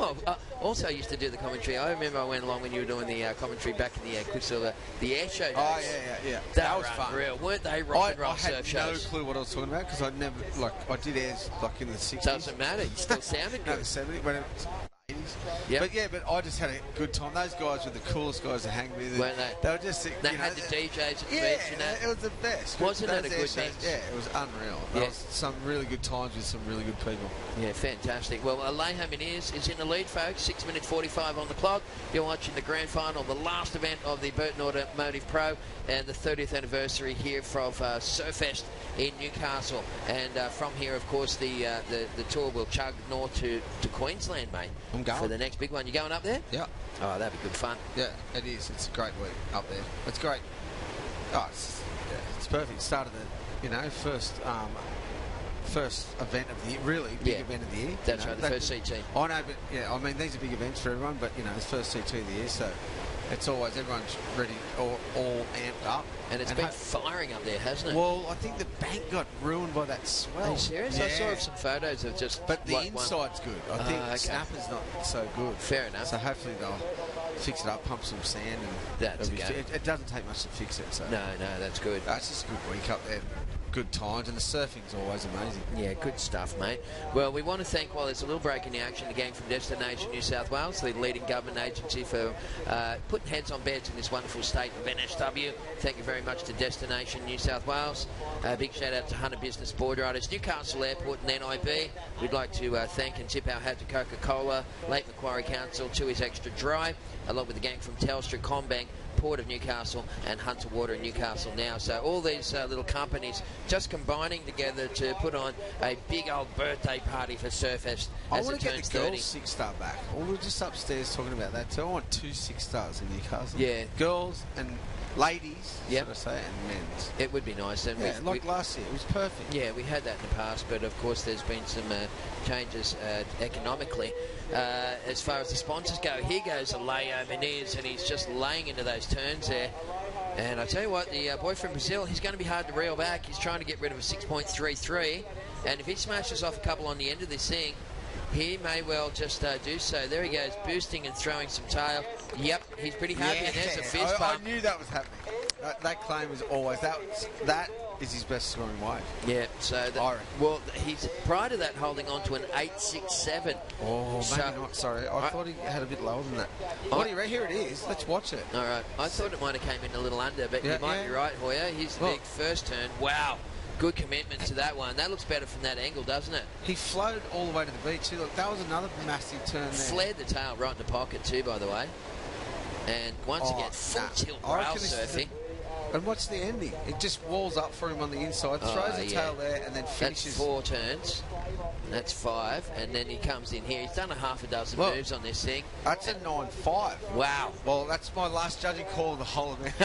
also used to do the commentary. I remember I went along when you were doing the commentary back in the Quicksilver, the air show days. Oh, yeah. That was fun. Real, weren't they rock and roll surf shows? I had no clue what I was talking about because I never, I did airs in the 60s. Doesn't matter. You still sounded good. No, the 70s, when it was 80s. Yep. But yeah, but I just had a good time. Those guys were the coolest guys to hang with. Weren't they? They were just, They had the DJs at the beach, you know. it was the best. Wasn't it a Those good shows, mix? Yeah, it was unreal. Yeah. There was some really good times with some really good people. Yeah, fantastic. Well, Alejo Muniz is in the lead, folks. 6 minutes 45 on the clock. You're watching the grand final, the last event of the Burton Automotive Pro, and the 30th anniversary here from Surfest in Newcastle. And from here, of course, the tour will chug north to Queensland, mate. I'm going. For the next big one. You going up there? Yeah. Oh, that'd be good fun. Yeah, it is. It's a great week up there. It's great. Oh, it's perfect. Start of the, first event of the year, really big event of the year. That's right, the first CT. I know, but yeah, I mean, these are big events for everyone, but the first CT of the year, so it's always everyone's ready, all amped up. And it's been firing up there, hasn't it? Well, I think the bank got ruined by that swell. Are you serious? Yeah. I saw some photos of just. But the inside's good. I think Snapper's not so good. Fair enough. So hopefully they'll fix it up, pump some sand, and that's it doesn't take much to fix it. So no, that's good. That's just a good week up there. Good times, and the surfing's always amazing. Yeah, good stuff, mate. Well, we want to thank, while there's a little break in the action, the gang from Destination New South Wales, the leading government agency for putting heads on beds in this wonderful state of NSW. Thank you very much to Destination New South Wales. Big shout out to Hunter Business Board Riders, Newcastle Airport and NIB. We'd like to thank and tip our hat to Coca-Cola, Lake Macquarie Council, Tui's Extra Dry, along with the gang from Telstra, Combank, Port of Newcastle and Hunter Water in Newcastle now. So all these little companies just combining together to put on a big old birthday party for Surfest. I want to get the girls 6-star back. We were just upstairs talking about that too. I want 2 6-stars in Newcastle. Yeah. Girls and ladies, yep. should I say, and men's. It would be nice. And like last year, it was perfect. Yeah, we had that in the past, but of course there's been some changes economically. As far as the sponsors go, here goes Alejo Muniz, and he's just laying into those turns there. And I tell you what, the boy from Brazil, he's going to be hard to reel back. He's trying to get rid of a 6.33, and if he smashes off a couple on the end of this thing, he may well just do so. There he goes, boosting and throwing some tail. Yep, he's pretty happy, and there's a fist bump. I knew that was happening. That claim was always that is his best scoring wave. Yeah, so well, he's prior to that holding on to an 8.67. Oh, maybe not. Sorry, I thought he had a bit lower than that. What do you reckon? Here it is. Let's watch it. All right, I thought it might have came in a little under, but you might be right, Hoyer. Here's the big first turn. Wow. Good commitment to that one. That looks better from that angle, doesn't it? He floated all the way to the beach. See, look, that was another massive turn there. Flared the tail right in the pocket too, by the way. And once again, full tilt rail surfing. And what's the ending? It just walls up for him on the inside, throws the tail there, and then finishes. That's 4 turns. That's 5, and then he comes in here. He's done a half a dozen moves on this thing. That's a 9.5. Wow. Well, that's my last judging call of the whole event.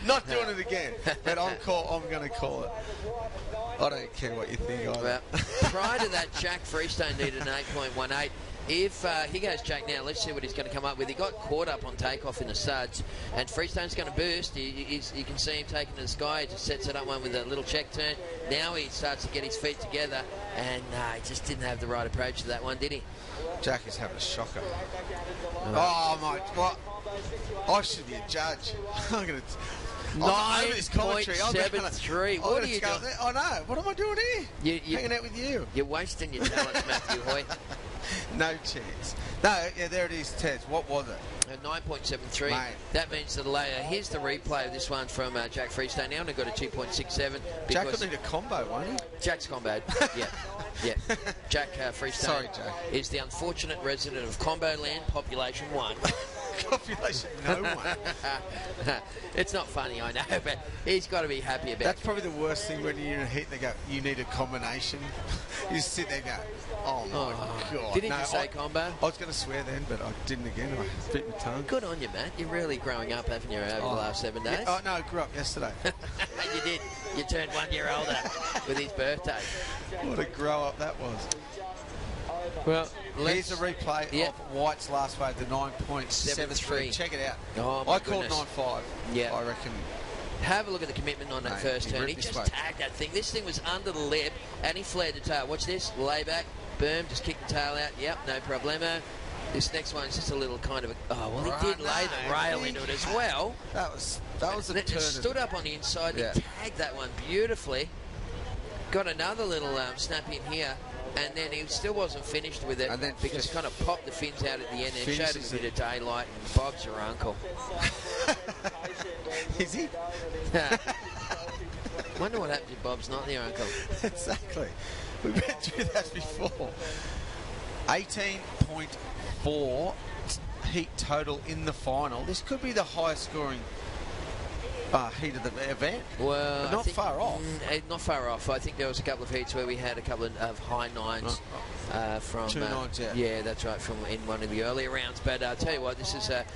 Not doing it again, but I'm going to call it. I don't care what you think either. Well, prior to that, Jack Freestone needed an 8.18. If he goes Jack now, let's see what he's going to come up with. He got caught up on takeoff in the suds, and Freestone's going to boost. You can see him taking to the sky. He just sets it up one with a little check turn. Now he starts to get his feet together, and he just didn't have the right approach to that one, did he? Jack is having a shocker. Oh, my... What? I should be a judge. I'm going to... 9.73. What are you doing? I know. What am I doing here? Hanging out with you. You're wasting your talents, Matthew Hoy. No chance. No, yeah, there it is, Ted. What was it? 9.73. Mate. That means that here's the replay of this one from Jack Freestone. Now only got a 2.67. Jack will need a combo, won't he? Jack's comboed. Yeah. Jack Freestone is the unfortunate resident of Combo Land, population 1. Population no one. It's not funny, I know, but he's got to be happy about it. That's probably the worst thing when you're in a heat and they go, you need a combination. You just sit there and go, oh my God. Did he just say combo? I was going to swear then, but I didn't again. I bit my tongue. Good on you, Matt. You're really growing up, haven't you, over the last 7 days? Yeah, no, I grew up yesterday. You did. You turned 1 year older with his birthday. What a grow up that was. Well, here's a replay of White's last wave, the 9.73. Check it out. I called 9.5. Yeah. I reckon. Have a look at the commitment on that first turn. He just tagged that thing. This thing was under the lip, and he flared the tail. Watch this. Layback. Boom. Just kick the tail out. Yep, no problemo. This next one's just a little kind of he did lay the rail into it as well. That was a turn. It stood up on the inside. He tagged that one beautifully. Got another little snap in here. and then he still wasn't finished with it, And then because he kind of popped the fins out at the end and showed him a bit of daylight, and Bob's your uncle. Is he? Wonder what happens if Bob's not your uncle. Exactly. We've been through that before. 18.4 heat total in the final. This could be the highest scoring heat of the event. Well, but not far off. Not far off. I think there was a couple of heats where we had a couple of high nines from 2 nines, yeah, that's right, from in one of the earlier rounds. But I'll tell you what, this is a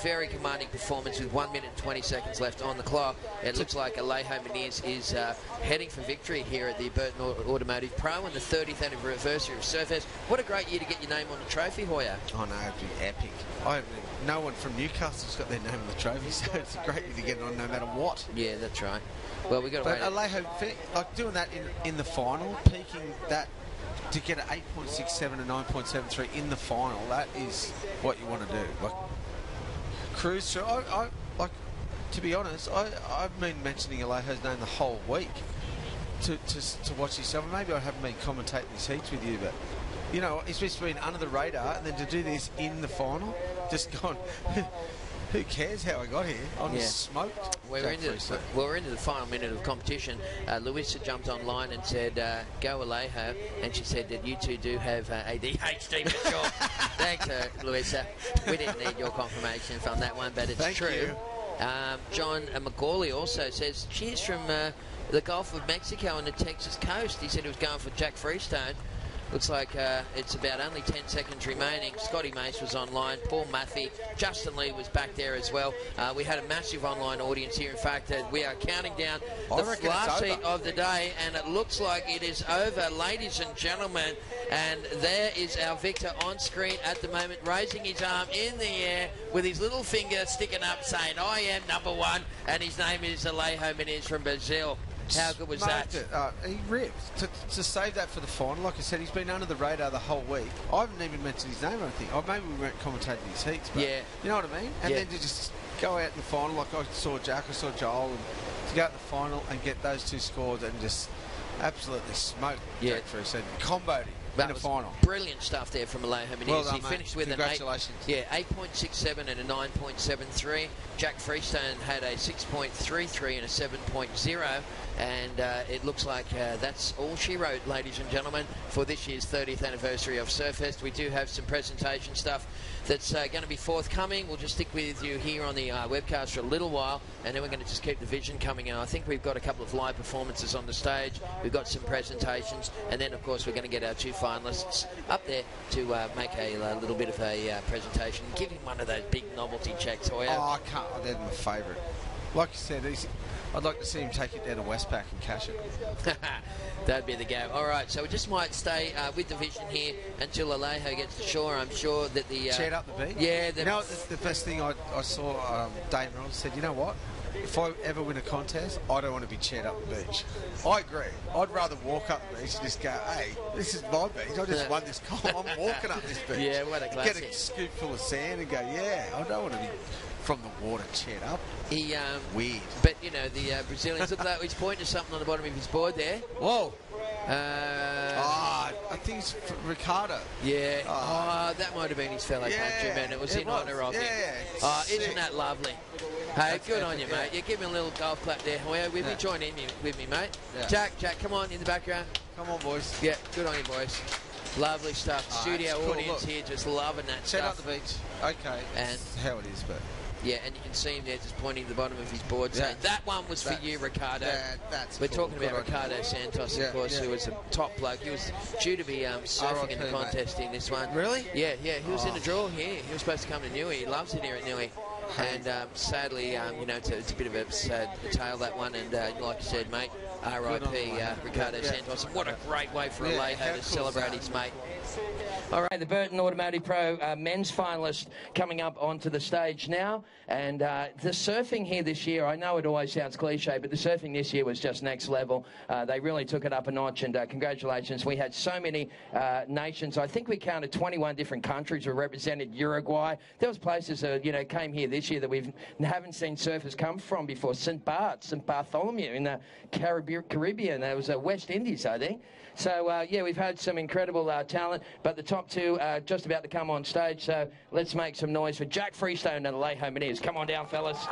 very commanding performance with 1 minute and 20 seconds left on the clock. It looks like Alejo Muniz is heading for victory here at the Burton Automotive Pro and the 30th anniversary of Surfest. What a great year to get your name on the trophy, Hoya. Oh no, it'd be epic. No one from Newcastle's got their name on the trophy, so it's a great year to get it on no matter what. Yeah, that's right. Well, we got to wait. But Alejo, like doing that in the final, peaking that to get an 8.67 and 9.73 in the final, that is what you want to do. Like cruise through. Like, to be honest, I've been mentioning Alejo's name the whole week to watch yourself. Maybe I haven't been commentating these heats with you, but you know, it's just been under the radar, and then to do this in the final, just gone. Who cares how I got here? I'm smoked. We're into the final minute of competition. Louisa jumped online and said, go Alejo, and she said that you two do have ADHD for sure. Thanks, Louisa. We didn't need your confirmation from that one, but it's true. You. John McCauley also says, cheers from the Gulf of Mexico and the Texas coast. He said he was going for Jack Freestone. Looks like it's about only 10 seconds remaining. Scotty Mace was online. Paul Maffey. Justin Lee was back there as well. We had a massive online audience here. In fact, we are counting down the last heat of the day, and it looks like it is over, ladies and gentlemen. And there is our victor on screen at the moment, raising his arm in the air with his little finger sticking up, saying, I am number one, and his name is Alejo Muniz from Brazil. How good was that? He ripped. To save that for the final, like I said, he's been under the radar the whole week. I haven't even mentioned his name, I think. Maybe we weren't commentating his heats, but yeah. You know what I mean? And then to just go out in the final, like I saw Jack, I saw Joel, and to go out in the final and get those two scores and just absolutely smoke Jack Freestone. Comboed him in the final. Brilliant stuff there from Alejo Muniz. Well done, he finished with congratulations. an 8.67 and a 9.73. Jack Freestone had a 6.33 and a 7.0. And it looks like that's all she wrote, ladies and gentlemen, for this year's 30th anniversary of Surfest. We do have some presentation stuff that's going to be forthcoming. We'll just stick with you here on the webcast for a little while, and then we're going to just keep the vision coming in. I think we've got a couple of live performances on the stage. We've got some presentations, and then, of course, we're going to get our two finalists up there to make a little bit of a presentation. Give him one of those big novelty checks, Hoya. Oh, I can't. They're my favourite. Like you said, I'd like to see him take it down to Westpac and cash it. That'd be the go. All right, so we just might stay with the vision here until Alejo gets to shore. I'm sure that the... Chat up the beach? Yeah. You know, the best thing I saw, Dane Ross said, you know what? If I ever win a contest, I don't want to be cheered up the beach. I agree. I'd rather walk up the beach and just go, hey, this is my beach. I just won this comp. I'm walking up this beach. Yeah, what a classic. Get a scoop full of sand and go, yeah, I don't want to be from the water cheered up. Weird. But, you know, the Brazilians, look at that. He's pointing to something on the bottom of his board there. Whoa. I think it's Ricardo. Yeah. That might have been his fellow countryman. It was in honour of him. Isn't that lovely? Hey, that's good on you, mate. Yeah, give me a little golf clap there. Hoya, will you join in with me, mate? Yeah. Jack, come on in the background. Come on, boys. Yeah, good on you, boys. Lovely stuff. Studio audience here just loving that stuff. Set up the beach. Okay. And that's how it is, but... Yeah, and you can see him there just pointing to the bottom of his board saying, that one was for you, Ricardo. We're talking about Ricardo Santos, of course, who was a top bloke. He was due to be surfing in the contest in this one. Really? Yeah. He was in the draw here. He was supposed to come to Nui. He loves it here at Nui. And sadly, you know, it's a bit of a sad tale, that one. And like you said, mate, R.I.P. Ricardo Santos. And what a great way for Alejo to celebrate his mate. All right, the Burton Automotive Pro men's finalist coming up onto the stage now. And the surfing here this year, I know it always sounds cliche, but the surfing this year was just next level. They really took it up a notch, and congratulations. We had so many nations. I think we counted 21 different countries were represented. Uruguay. There was places, you know, came here this year that we haven't seen surfers come from before. St Bartholomew in the Caribbean. That was West Indies, I think. So, yeah, we've had some incredible talent, but the top two are just about to come on stage. So let's make some noise for Jack Freestone and Alejo Muniz. Come on down, fellas.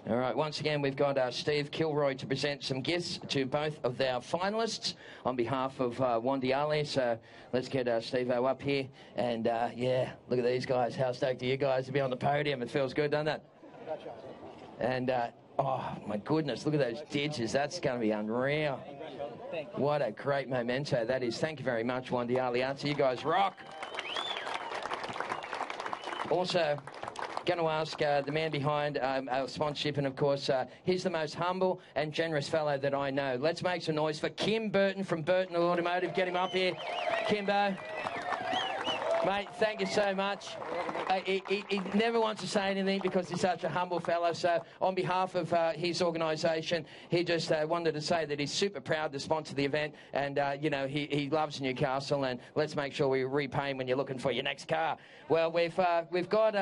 All right, once again, we've got Steve Kilroy to present some gifts to both of our finalists on behalf of Wandiali. So let's get Steve-O up here. And, yeah, look at these guys. How stoked are you guys to be on the podium? It feels good, doesn't it? And, oh, my goodness, look at those ditches. That's going to be unreal. What a great memento that is. Thank you very much, Wandiali Arts. You guys rock. Also, going to ask the man behind our sponsorship, and of course he's the most humble and generous fellow that I know. Let's make some noise for Kim Burton from Burton Automotive. Get him up here, Kimbo. Mate, thank you so much. He never wants to say anything because he's such a humble fellow. So on behalf of his organisation, he just wanted to say that he's super proud to sponsor the event, and you know, he loves Newcastle, and let's make sure we repay him when you're looking for your next car. Well, we've got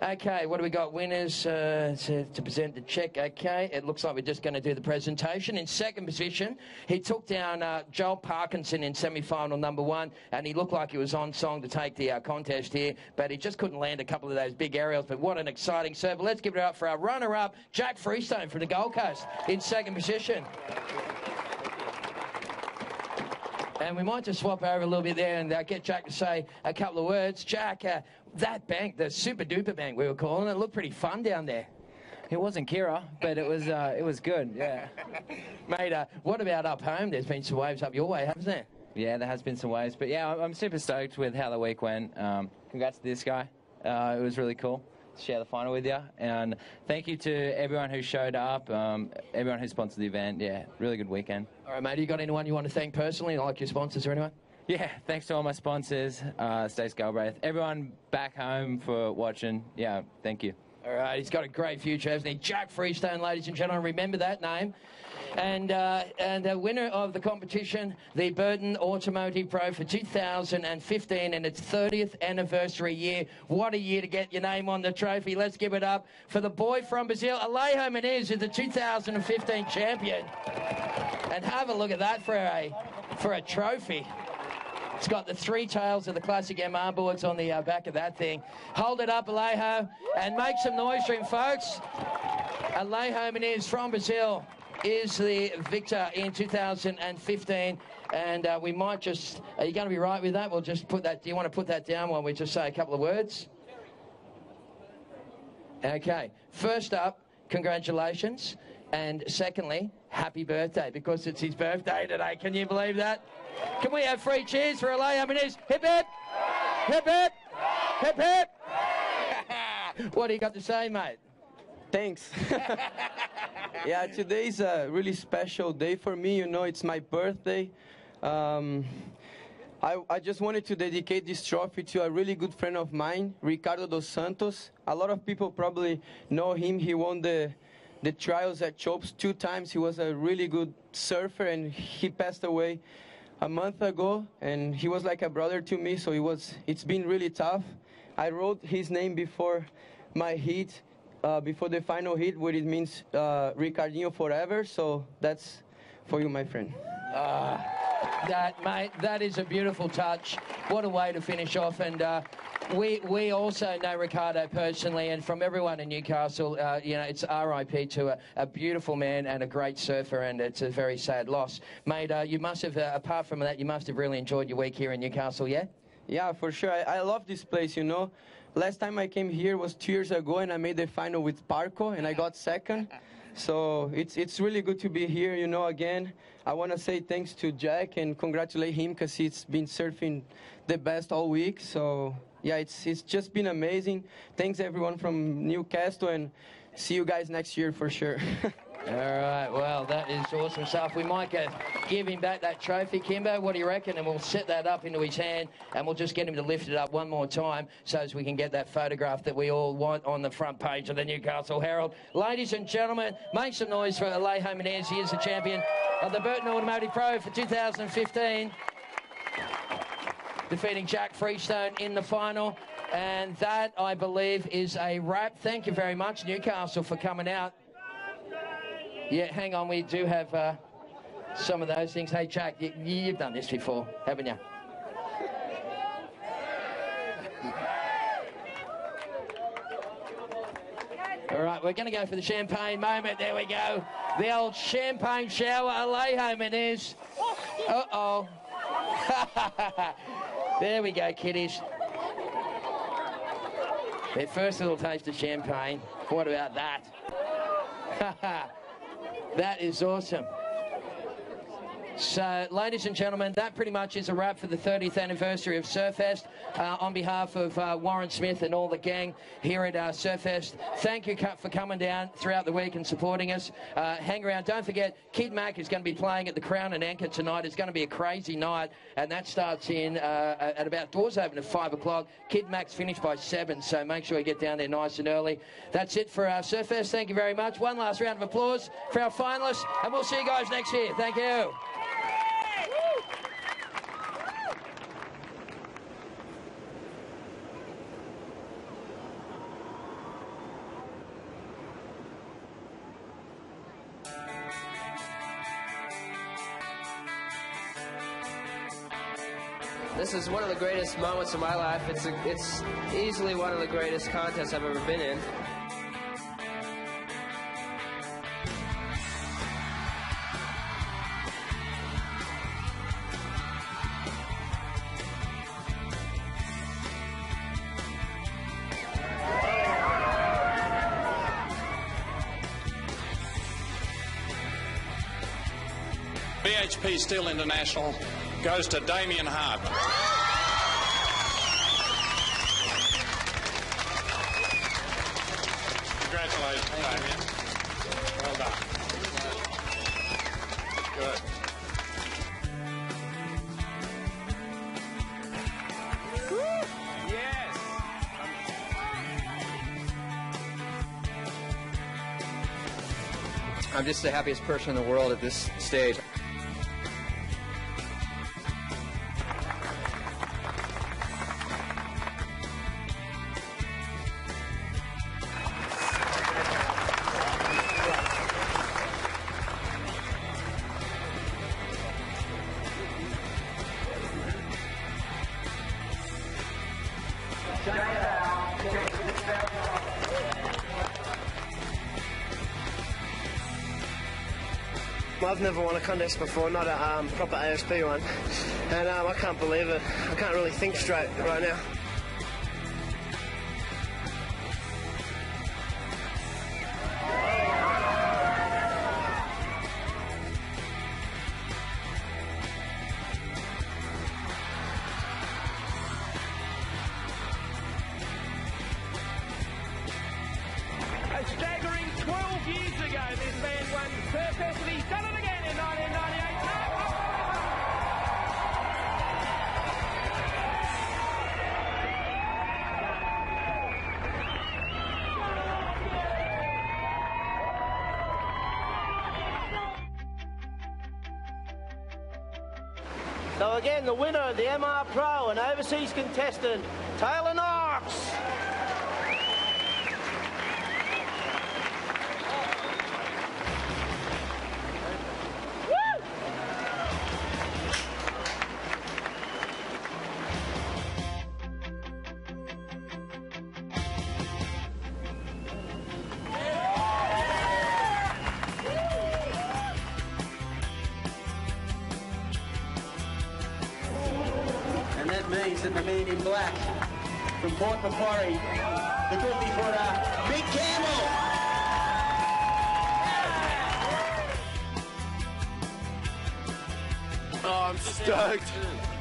okay, what do we got? Winners to present the check. Okay, it looks like we're just going to do the presentation. In second position, he took down Joel Parkinson in semi-final number 1, and he looked like he was on song to take the contest here, but he just couldn't land a couple of those big aerials. But what an exciting serve. Let's give it up for our runner-up, Jack Freestone from the Gold Coast, in second position. And we might just swap over a little bit there and get Jack to say a couple of words. Jack, that bank, the super-duper bank we were calling it, looked pretty fun down there. It wasn't Kira, but it was good, yeah. Mate, what about up home? There's been some waves up your way, hasn't there? Yeah, there has been some waves. But, yeah, I'm super stoked with how the week went. Congrats to this guy. It was really cool to share the final with you. And thank you to everyone who showed up, everyone who sponsored the event. Yeah, really good weekend. All right, mate, you got anyone you want to thank personally, like your sponsors or anyone? Yeah, thanks to all my sponsors, Stace Galbraith, everyone back home for watching. Yeah, thank you. All right, he's got a great future, hasn't he? Jack Freestone, ladies and gentlemen, remember that name. And the winner of the competition, the Burton Automotive Pro for 2015 and its 30th anniversary year. What a year to get your name on the trophy. Let's give it up for the boy from Brazil, Alejo Muniz, is the 2015 champion. And have a look at that for a trophy. It's got the 3 tails of the classic MR boards on the back of that thing. Hold it up, Alejo, and make some noise for him, folks. Alejo Muniz from Brazil is the victor in 2015, and we might just... Are you going to be right with that? We'll just put that... Do you want to put that down while we just say a couple of words? Okay. First up, congratulations. And secondly, happy birthday, because it's his birthday today. Can you believe that? Can we have 3 cheers for Alejo Muniz? Hip, hip! Hip, hip! Hip, hip! What do you got to say, mate? Thanks. Yeah, today is a really special day for me. You know, it's my birthday. I just wanted to dedicate this trophy to a really good friend of mine, Ricardo dos Santos. A lot of people probably know him. He won the trials at Chopes 2 times. He was a really good surfer, and he passed away a month ago, and he was like a brother to me, so it's been really tough. I wrote his name before my heat, before the final hit, where it means Ricardinho forever, so that's for you, my friend. Mate, that is a beautiful touch. What a way to finish off, and we also know Ricardo personally, and from everyone in Newcastle, you know, it's RIP to a beautiful man and a great surfer, and it's a very sad loss. Mate, you must have, apart from that, you must have really enjoyed your week here in Newcastle, yeah? Yeah, for sure. I love this place, you know. Last time I came here was 2 years ago, and I made the final with Parco, and I got second. So it's really good to be here, you know, again. I want to say thanks to Jack and congratulate him because he's been surfing the best all week. So, yeah, it's just been amazing. Thanks, everyone from Newcastle, and see you guys next year for sure. All right, well, that is awesome stuff. We might give him back that trophy, Kimbo. What do you reckon? And we'll set that up into his hand, and we'll just get him to lift it up one more time so as we can get that photograph that we all want on the front page of the Newcastle Herald. Ladies and gentlemen, make some noise for Alejo Muniz. He is the champion. of the Burton Automotive Pro for 2015. Defeating Jack Freestone in the final. And that, I believe, is a wrap. Thank you very much, Newcastle, for coming out. Yeah, hang on, we do have some of those things. Hey, Jack, you've done this before, haven't you? All right, we're going to go for the champagne moment. There we go. The old champagne shower. Alejo Muniz. Uh-oh. There we go, kiddies. Their first little taste of champagne. What about that? That is awesome. So, ladies and gentlemen, that pretty much is a wrap for the 30th anniversary of Surfest. On behalf of Warren Smith and all the gang here at Surfest, thank you for coming down throughout the week and supporting us. Hang around. Don't forget, Kid Mac is going to be playing at the Crown and Anchor tonight. It's going to be a crazy night, and that starts in at about doors open at 5 o'clock. Kid Mac's finished by 7, so make sure you get down there nice and early. That's it for our Surfest. Thank you very much. One last round of applause for our finalists, and we'll see you guys next year. Thank you. This is one of the greatest moments of my life. It's easily one of the greatest contests I've ever been in. BHP Steel International goes to Damien Hart. Congratulations, Damien. Well done. Good. Yes. I'm just the happiest person in the world at this stage. I've never won a contest before, not a proper ASP one, and I can't believe it. I can't really think straight right now. A staggering 12 years ago, this man won Surfest, and he's done it again in 1998. So again, the winner of the MR Pro and overseas contestant, Taylor Knox. And that means that the man in black from Port Macquarie, the 50-footer, Big Campbell. Oh, I'm stoked.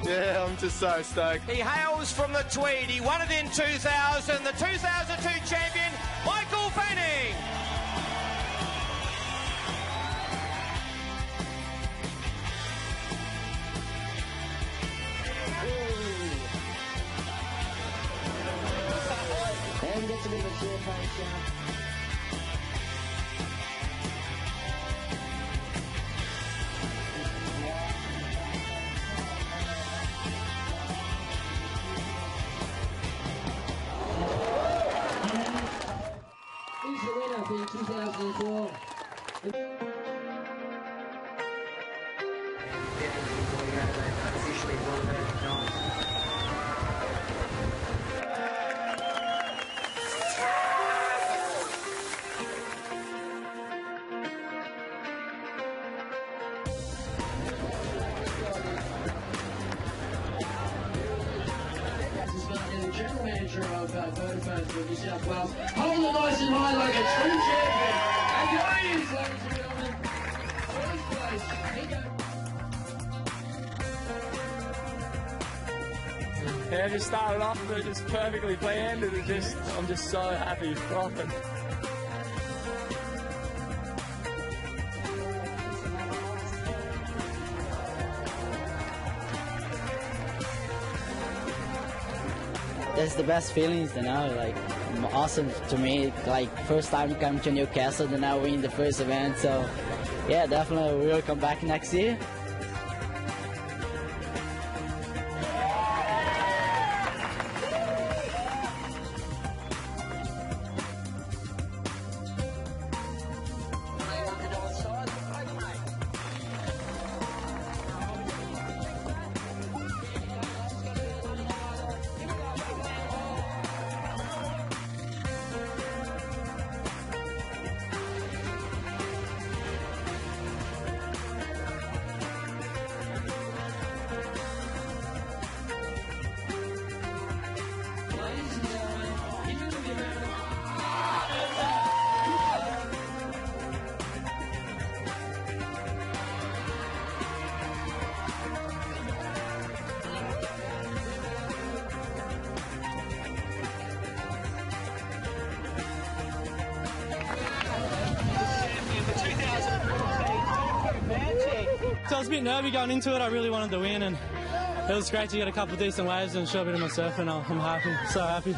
Yeah, I'm just so stoked. He hails from the Tweed. He won it in 2000. The 2002 champion, Michael Fanning. And gets a bit of a champagne shower. 2004. General manager of Vodafone for New South Wales. Hold it nice and high like a true champion. And there he is, ladies and gentlemen. First place. Yeah, just started off and it just perfectly planned and I'm just so happy. Rocking. That's the best feelings, you know, like awesome to me. Like first time to come to Newcastle, and now win the first event. So yeah, definitely we'll come back next year. So I was a bit nervy going into it. I really wanted to win, and it was great to get a couple of decent waves and show a bit of my surf, and I'm happy, so happy.